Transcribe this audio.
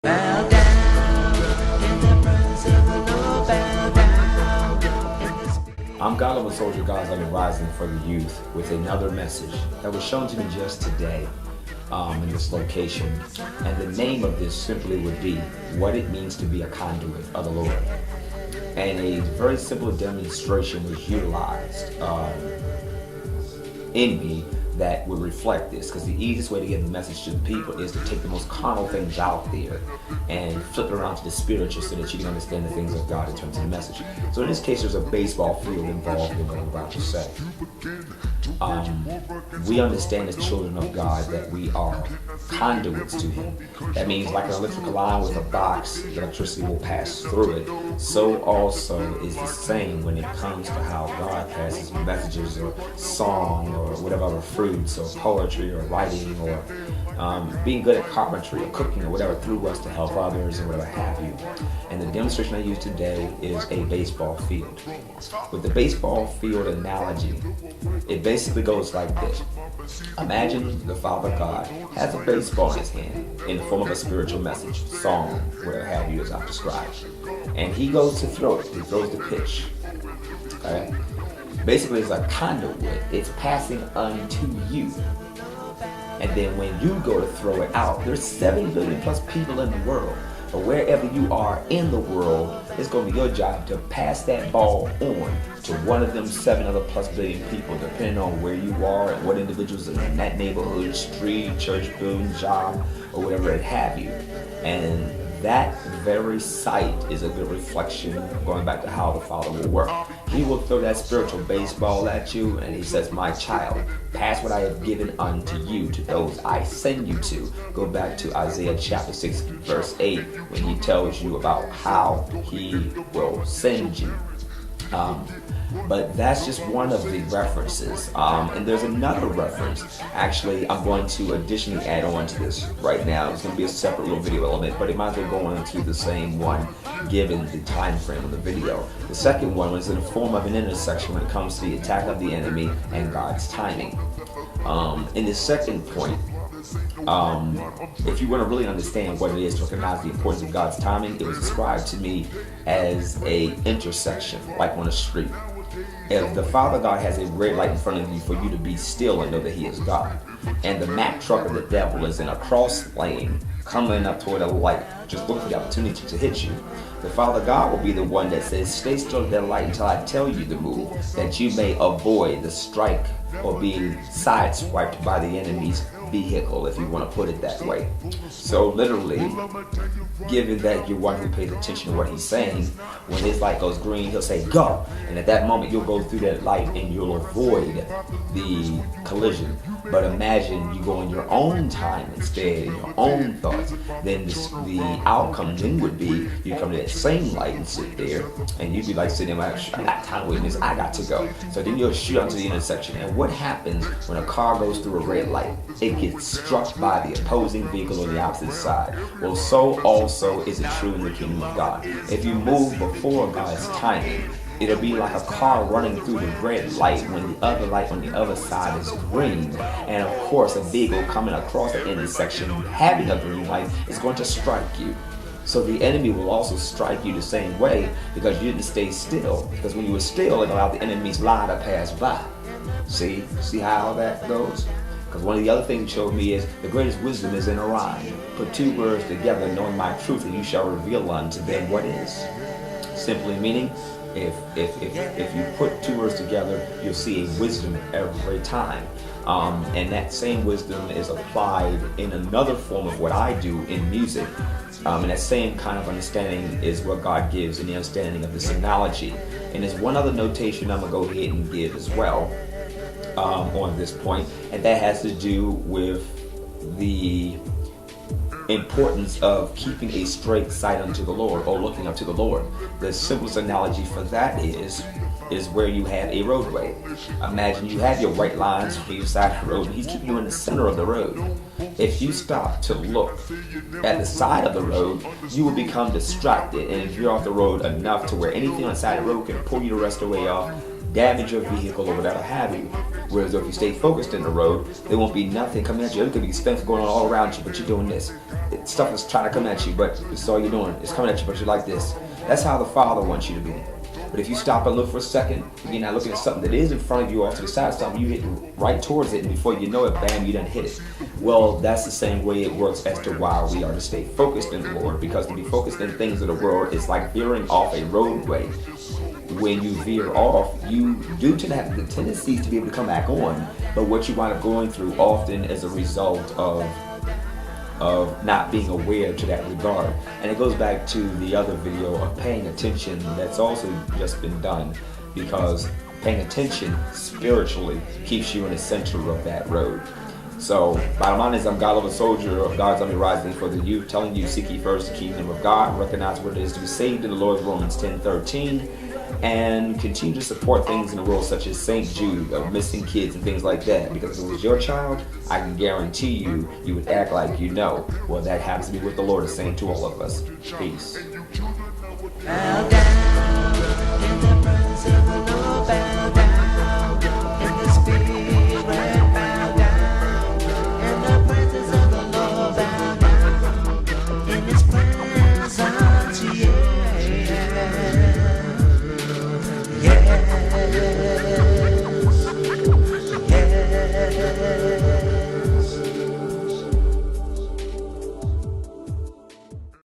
Bow down in the presence of the Lord, bow down in the spirit. I'm God of a Soldier, God's Army Rising for the youth with another message that was shown to me just today in this location. And the name of this simply would be what it means to be a conduit of the Lord. And a very simple demonstration was utilized in me that would reflect this, because the easiest way to get the message to the people is to take the most carnal things out there and flip it around to the spiritual so that you can understand the things of God in terms of the message. So in this case, there's a baseball field involved in what I'm about to say. We understand as children of God that we are conduits to Him. That means like an electrical line with a box, the electricity will pass through it. So also is the same when it comes to how God passes messages or song or whatever fruits or poetry or writing or being good at carpentry or cooking or whatever through us to help others or whatever have you. And the demonstration I use today is a baseball field. With the baseball field analogy, it basically goes like this. Imagine the Father God has a baseball in his hand in the form of a spiritual message, song, whatever have you as I've described. And he goes to throw it. He throws the pitch. Okay? Basically, it's a conduit. It's passing unto you. And then when you go to throw it out, there's 7 billion plus people in the world. But wherever you are in the world, it's going to be your job to pass that ball on to one of them 7 other plus billion people, depending on where you are and what individuals are in that neighborhood, street, church, building, job, or whatever it have you. And that very sight is a good reflection, going back to how the Father will work. He will throw that spiritual baseball at you, and he says, my child, pass what I have given unto you to those I send you to. Go back to Isaiah chapter 6, verse 8, when he tells you about how he will send you. But that's just one of the references. And there's another reference. Actually, I'm going to additionally add on to this right now. It's going to be a separate little video element, but it might as well go on to the same one given the time frame of the video. The second one was in the form of an intersection when it comes to the attack of the enemy and God's timing. In the second point, if you want to really understand what it is to recognize the importance of God's timing, it was described to me as a intersection, like on a street. If the Father God has a red light in front of you for you to be still and know that He is God, and the Mack truck of the devil is in a cross lane coming up toward a light, just look for the opportunity to hit you, the Father God will be the one that says, stay still at that light until I tell you to move, that you may avoid the strike or being sideswiped by the enemy's vehicle, if you want to put it that way. So literally, given that you're one who pays attention to what he's saying, when his light goes green, he'll say go, and at that moment you'll go through that light and you'll avoid the collision. But imagine you go in your own time instead, in your own thoughts, then the outcome then would be you come to that same light and sit there, and you'd be like sitting there, I got time to wait this, I got to go. So then you'll shoot onto the intersection, and what happens when a car goes through a red light? It gets struck by the opposing vehicle on the opposite side. Well, so also is it true in the kingdom of God. If you move before God's timing, it'll be like a car running through the red light when the other light on the other side is green. And of course, a vehicle coming across the intersection having a green light is going to strike you. So the enemy will also strike you the same way because you didn't stay still. Because when you were still, it allowed the enemy's line to pass by. See how that goes? Because one of the other things he showed me is the greatest wisdom is in a rhyme. Put 2 words together, knowing my truth, and you shall reveal unto them what is. Simply meaning, if you put 2 words together, you'll see a wisdom every time. And that same wisdom is applied in another form of what I do in music. And that same kind of understanding is what God gives in the understanding of this analogy. And there's one other notation I'm going to go ahead and give as well on this point, and that has to do with the importance of keeping a straight sight unto the Lord, or looking up to the Lord. The simplest analogy for that is where you have a roadway. Imagine you have your white lines for your side of the road, and He's keeping you in the center of the road. If you stop to look at the side of the road, you will become distracted and veer off the road enough to where anything on the side of the road can pull you the rest of the way off, damage your vehicle or whatever have you. Whereas if you stay focused in the road, there won't be nothing coming at you. There could be stuff going on all around you, but you're doing this. stuff is trying to come at you, but it's all you're doing. It's coming at you, but you're like this. That's how the Father wants you to be. But if you stop and look for a second, you're not looking at something that is in front of you off to the side of something, you hit right towards it, and before you know it, bam, you done hit it. Well, that's the same way it works as to why we are to stay focused in the Lord, because to be focused in things of the world is like veering off a roadway. When you veer off, you do tend to have the tendencies to be able to come back on, but what you wind up going through often is a result of not being aware to that regard. And it goes back to the other video of paying attention that's also just been done, because paying attention spiritually keeps you in the center of that road. So, bottom line is, I'm God of a soldier of God's army rising for the youth, telling you, seek ye first the kingdom of God, recognize what it is to be saved in the Lord, Romans 10:13, and continue to support things in the world such as St. Jude, of missing kids and things like that, because if it was your child, I can guarantee you, you would act like you know. Well, that happens to be what the Lord is saying to all of us. Peace. Bow down in the presence of the Lord.